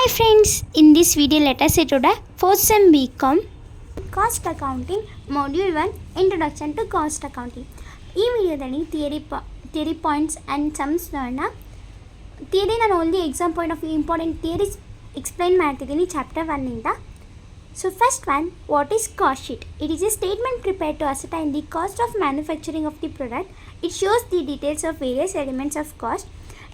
Hi friends, in this video let us see today 4th sem BCom Cost Accounting Module 1 Introduction to Cost Accounting. ಈ ವಿಡಿಯೋದಲ್ಲಿ theory points and sums ನೋಡೋಣ. Theory ನಾನು only exam point of important theories explain ಮಾಡ್ತಿದ್ದೀನಿ chapter 1 ಇಂದ. So first one, what is cost sheet? It is a statement prepared to ascertain the cost of manufacturing of the product. It shows the details of various elements of cost.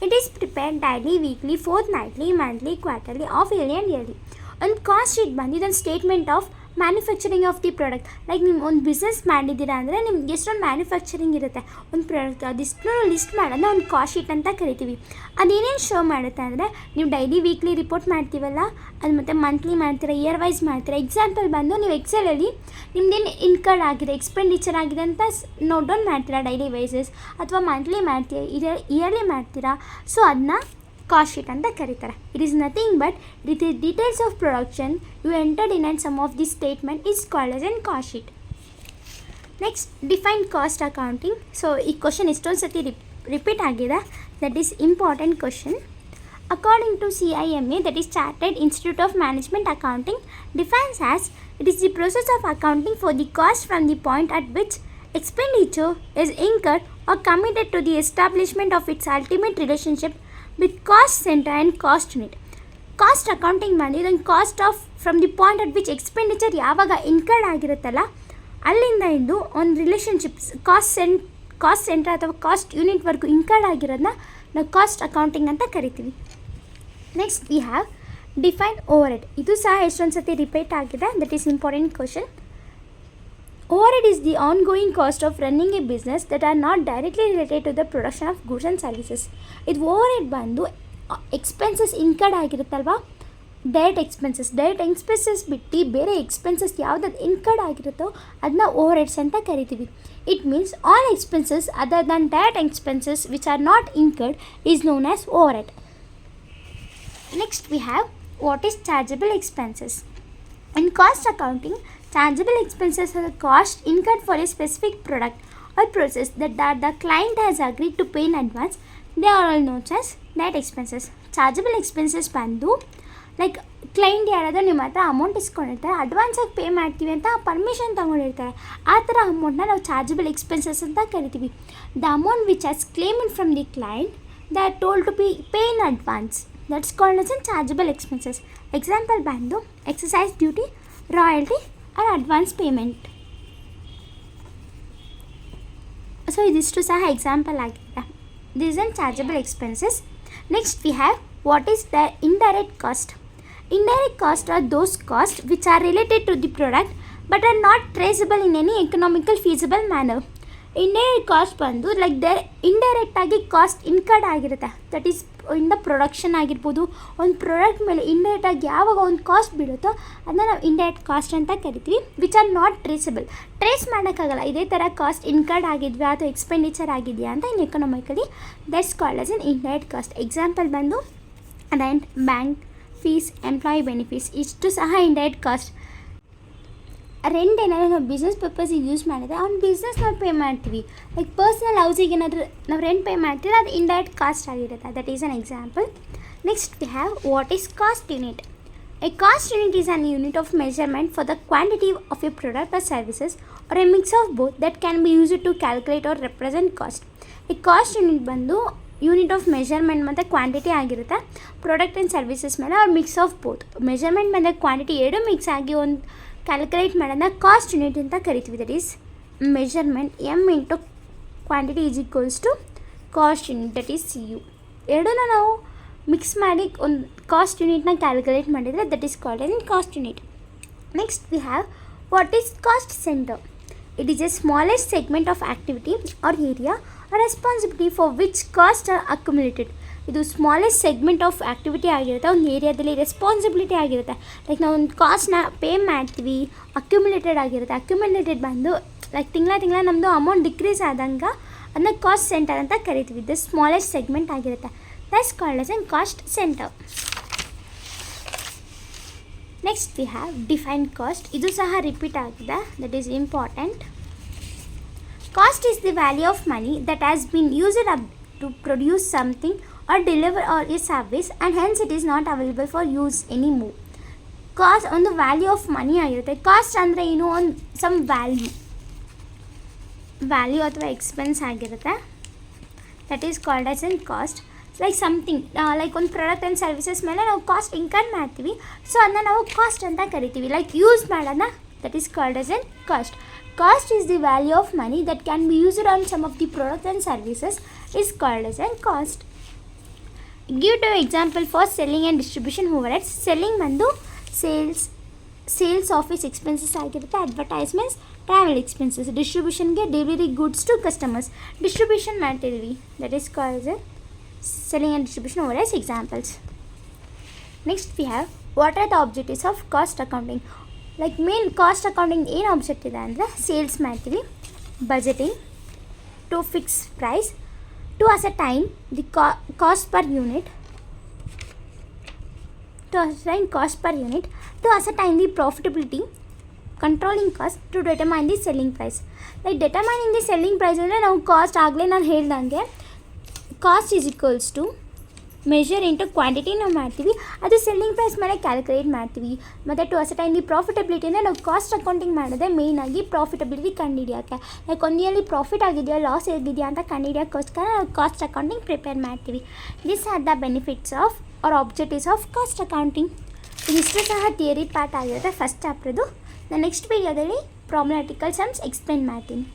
It is prepared daily, weekly, fortnightly, monthly, quarterly, half-yearly and yearly. ಒಂದು cost sheet ಬಂದು ಇದೊಂದು statement of manufacturing of the product. Like ನೀವು ಒಂದು business ಮಾಡಿದ್ದೀರಾ ಅಂದರೆ ನಿಮ್ಗೆ ಎಷ್ಟೊಂದು manufacturing ಇರುತ್ತೆ ಒಂದು ಪ್ರಾಡಕ್ಟ್, ಅದಿಷ್ಟು ಲಿಸ್ಟ್ ಮಾಡೋದನ್ನ ಒಂದು ಕಾಸ್ಟ್ ಶೀಟ್ ಅಂತ ಕರಿತೀವಿ. ಅದೇನೇನು ಶೋ ಮಾಡುತ್ತೆ ಅಂದರೆ ನೀವು ಡೈಲಿ ವೀಕ್ಲಿ ರಿಪೋರ್ಟ್ ಮಾಡ್ತೀವಲ್ಲ, ಅದು ಮತ್ತು ಮಂತ್ಲಿ ಮಾಡ್ತೀರಾ, ಇಯರ್ ವೈಸ್ ಮಾಡ್ತೀರಾ. ಎಕ್ಸಾಂಪಲ್ ಬಂದು ನೀವು ಎಕ್ಸೆಲಲ್ಲಿ ನಿಮ್ದೇನು ಇನ್ಕಮ್ ಆಗಿದೆ, ಎಕ್ಸ್ಪೆಂಡಿಚರ್ ಆಗಿದೆ ಅಂತ ನೋಟ್ ಡೌನ್ ಮಾಡ್ತೀರಾ ಡೈಲಿ ವೈಸಸ್, ಅಥವಾ ಮಂತ್ಲಿ ಮಾಡ್ತೀರಾ, ಇಯರ್ಲಿ ಮಾಡ್ತೀರಾ. ಸೊ ಅದನ್ನ ಕಾಸ್ಟ್ ಶೀಟ್ ಅಂತ ಕರೀತಾರೆ. It is nothing but it is details of production you entered in and sum of the statement is called as an cost sheet. Next, define cost accounting. So ಈ question ಎಷ್ಟೊಂದು ಸತಿ repeat ಆಗಿದೆ. That is important question. According to CIMA, that is Chartered Institute of Management Accounting, defines as it is the process of accounting for the cost from the point at which expenditure is incurred or committed to the establishment of its ultimate relationship with cost center and cost unit. Cost accounting ಮಾಡಿ ಇದೊಂದು cost off from the point at which expenditure ಯಾವಾಗ incurred ಆಗಿರುತ್ತಲ್ಲ ಅಲ್ಲಿಂದ ಇದು ಒಂದು relationships cost centre ಅಥವಾ cost ಯೂನಿಟ್ವರೆಗೂ incurred ಆಗಿರೋದನ್ನ ನಾವು cost accounting ಅಂತ ಕರಿತೀವಿ. Next we have define over head. ಇದು ಸಹ ಎಷ್ಟೊಂದು ಸತಿ ರಿಪೀಟ್ ಆಗಿದೆ. That is important question. Overhead is the ongoing cost of running a business that are not directly related to the production of goods and services. ಇದು overhead ಬಂದು expenses incurred ಆಗಿರುತ್ತಲ್ವಾ, direct expenses ಬಿಟ್ಟು ಬೇರೆ expenses ಯಾವುದಾದ್ರು incurred ಆಗಿರುತ್ತೋ ಅದನ್ನ overheads ಅಂತ ಕರಿತೀವಿ. It means all expenses other than direct expenses which are not incurred is known as overhead. Next we have what is chargeable expenses. In cost accounting, chargeable expenses are the cost incurred for a specific product or process that the client has agreed to pay in advance. They are all known as direct expenses. Chargeable expenses ಬಂದು like client ಯಾರಾದರೂ ನಿಮ್ಮ ಹತ್ರ amount ಇಸ್ಕೊಂಡಿರ್ತಾರೆ, ಅಡ್ವಾನ್ಸಾಗಿ pay ಮಾಡ್ತೀವಿ ಅಂತ permission ತೊಗೊಂಡಿರ್ತಾರೆ. ಆ ಥರ ಅಮೌಂಟ್ನ ನಾವು ಚಾರ್ಜಬಲ್ ಎಕ್ಸ್ಪೆನ್ಸಸ್ ಅಂತ ಕರಿತೀವಿ. The amount which is claimed from the client they are told to pay in advance, that's called as an chargeable expenses. Example ಬಂದು excise duty, royalty or advance payment. So ಇದಿಷ್ಟು ಸಹ example ಆಗಿದೆ. This on chargeable expenses. Next we have what is the indirect cost. Indirect costs are those costs which are related to the product but are not traceable in any economical feasible manner. Indirect cost ಬಂದು like ಇಂಡೈರೆಕ್ಟಾಗಿ cost incurred ಆಗಿರುತ್ತೆ. That is in the production ಆಗಿರ್ಬೋದು. ಒಂದು product ಮೇಲೆ ಇಂಡೈರೆಕ್ಟಾಗಿ ಯಾವಾಗ ಒಂದು cost ಬೀಳುತ್ತೋ ಅದನ್ನ ನಾವು indirect cost ಅಂತ ಕರಿತೀವಿ. Which are not traceable. Trace ಮಾಡೋಕ್ಕಾಗಲ್ಲ ಇದೇ ಥರ ಕಾಸ್ಟ್ ಇನ್ಕರ್ಡ್ ಆಗಿದ್ವಿ ಅಥವಾ ಎಕ್ಸ್ಪೆಂಡಿಚರ್ ಆಗಿದೆಯಾ ಅಂತ in economically. That's called as an indirect cost. Example ಬಂದು rent, bank fees, employee benefits, ಇಷ್ಟು ಸಹ ಇಂಡೈರೆಕ್ಟ್ ಕಾಸ್ಟ್. ರೆಂಟ್ ಏನಾದರೂ ನಾವು ಬಿಸ್ನೆಸ್ ಪರ್ಪಸಿಗೆ ಯೂಸ್ ಮಾಡಿದರೆ ಅವ್ನು ಬಿಸ್ನೆಸ್ ನಾವು ಪೇ ಮಾಡ್ತೀವಿ. ಲೈಕ್ ಪರ್ಸ್ನಲ್ ಹೌಸಿಗೆ ಏನಾದರೂ ನಾವು ರೆಂಟ್ ಪೇ ಮಾಡ್ತೀವಿ, ಅದು ಇಂಡೈರೆಕ್ಟ್ ಕಾಸ್ಟ್ ಆಗಿರುತ್ತೆ. That is an example. Next we have what is cost unit. A cost unit is an unit of measurement for the quantity of a product or services or a mix of both that can be used to calculate or represent cost. ಈ cost unit ಬಂದು unit of measurement ಮತ್ತು quantity ಆಗಿರುತ್ತೆ product and services ಮೇಲೆ, ಅವ್ರ mix of both. Measurement ಮತ್ತು quantity ಎರಡು mix ಆಗಿ ಒಂದು ಕ್ಯಾಲ್ಕುಲೇಟ್ ಮಾಡೋದನ್ನ ಕಾಸ್ಟ್ ಯೂನಿಟ್ ಅಂತ ಕರಿತೀವಿ. That is measurement M into quantity is equals to cost unit, that is CU. ಎರಡನ್ನೂ ನಾವು ಮಿಕ್ಸ್ ಮಾಡಿ ಒಂದು ಕಾಸ್ಟ್ ಯೂನಿಟ್ನ ಕ್ಯಾಲ್ಕುಲೇಟ್ ಮಾಡಿದರೆ that is called an cost unit. Next we have what is cost center. It is a smallest segment of activity or area responsibility for which cost are accumulated. ಇದು smallest segment of activity ಆಗಿರುತ್ತೆ, ಒಂದು ಏರಿಯಾದಲ್ಲಿ responsibility ಆಗಿರುತ್ತೆ. Like ನಾವು ಒಂದು ಕಾಸ್ಟ್ನ pay ಮಾಡ್ತೀವಿ, accumulated ಆಗಿರುತ್ತೆ. Accumulated ಬಂದು ಲೈಕ್ ತಿಂಗಳ ನಮ್ಮದು ಅಮೌಂಟ್ ಡಿಕ್ರೀಸ್ ಆದಂಗೆ ಅದನ್ನ ಕಾಸ್ಟ್ ಸೆಂಟರ್ ಅಂತ ಕರಿತೀವಿ. ಇದು ಸ್ಮಾಲೆಸ್ಟ್ ಸೆಗ್ಮೆಂಟ್ ಆಗಿರುತ್ತೆ. That's called as an cost centre. Next we have define cost. ಇದು ಸಹ ರಿಪೀಟ್ ಆಗಿದೆ. That is important. Cost is the value of money that has been used up to produce something or deliver or a service and hence it is not available for use anymore. Cost ಒಂದು value of money ಆಗಿರುತ್ತೆ. Cost ಅಂದರೆ ಏನು, ಒಂದು some value ಅಥವಾ expense ಆಗಿರುತ್ತೆ. That is called as an cost. Like something like ಒಂದು product and services ಮೇಲೆ ನಾವು ಕಾಸ್ಟ್ ಇನ್ಕರ್ ಮಾಡ್ತೀವಿ, ಸೊ ಅದನ್ನ ನಾವು ಕಾಸ್ಟ್ ಅಂತ ಕರಿತೀವಿ. ಲೈಕ್ ಯೂಸ್ ಮಾಡೋಣ, that is called as an cost. Cost is the value of money that can be used on some of the products and services is called as a cost. Give two example for selling and distribution overheads. Selling ಬಂದು sales office expenses ಆಗಿರುತ್ತೆ, advertisements, travel expenses. ಡಿಸ್ಟ್ರಿಬ್ಯೂಷನ್ಗೆ delivery goods to customers, distribution ಮಾಡ್ತಿದ್ವಿ, that is called a selling and distribution overheads examples. Next we have what are the objectives of cost accounting. Like main cost accounting ಏನು object ಇದೆ ಅಂದರೆ sales ಮಾಡ್ತೀವಿ, budgeting, to fix price, to ascertain the cost per unit, to ascertain the profitability, controlling cost, to determine the selling price. Like determining the selling price ಅಂದರೆ ನಾವು cost ಆಗಲೇ ನಾನು ಹೇಳ್ದಂಗೆ cost is equals to measure into quantity ನಾವು ಮಾಡ್ತೀವಿ, ಅದು selling price ಮೇಲೆ calculate ಮಾಡ್ತೀವಿ. ಮತ್ತು ಟು ಅಸರ್ಟೈನ್ ದಿ ಪ್ರಾಫಿಟಬಿಲಿಟಿ ಅಂದರೆ ನಾವು ಕಾಸ್ಟ್ ಅಕೌಂಟಿಂಗ್ ಮಾಡೋದೇ ಮೇಯ್ನಾಗಿ ಪ್ರಾಫಿಟಬಿಲಿಟಿ ಕಂಡುಹಿಡಿಯೋಕ್ಕೆ. ಲೈಕ್ ಒಂದು ಇಯರ್ಲಿ ಪ್ರಾಫಿಟ್ ಆಗಿದೆಯಾ ಲಾಸ್ ಆಗಿದೆಯಾ ಅಂತ ಕಂಡುಹಿಡಿಯೋಕ್ಕೋಸ್ಕರ ನಾವು ಕಾಸ್ಟ್ ಅಕೌಂಟಿಂಗ್ ಪ್ರಿಪೇರ್ ಮಾಡ್ತೀವಿ. This are the benefits of or objectives of cost accounting. ಇದಿಷ್ಟು ಸಹ ಥಿಯರಿ ಪಾರ್ಟ್ ಆಗಿರುತ್ತೆ ಫಸ್ಟ್ ಚಾಪ್ಟರ್ದು. ನಾನು ನೆಕ್ಸ್ಟ್ ವೀಡಿಯೋದಲ್ಲಿ ಪ್ರಾಬ್ಲಮ್ಯಾಟಿಕಲ್ ಸಮ್ಸ್ ಎಕ್ಸ್ಪ್ಲೇನ್ ಮಾಡ್ತೀನಿ.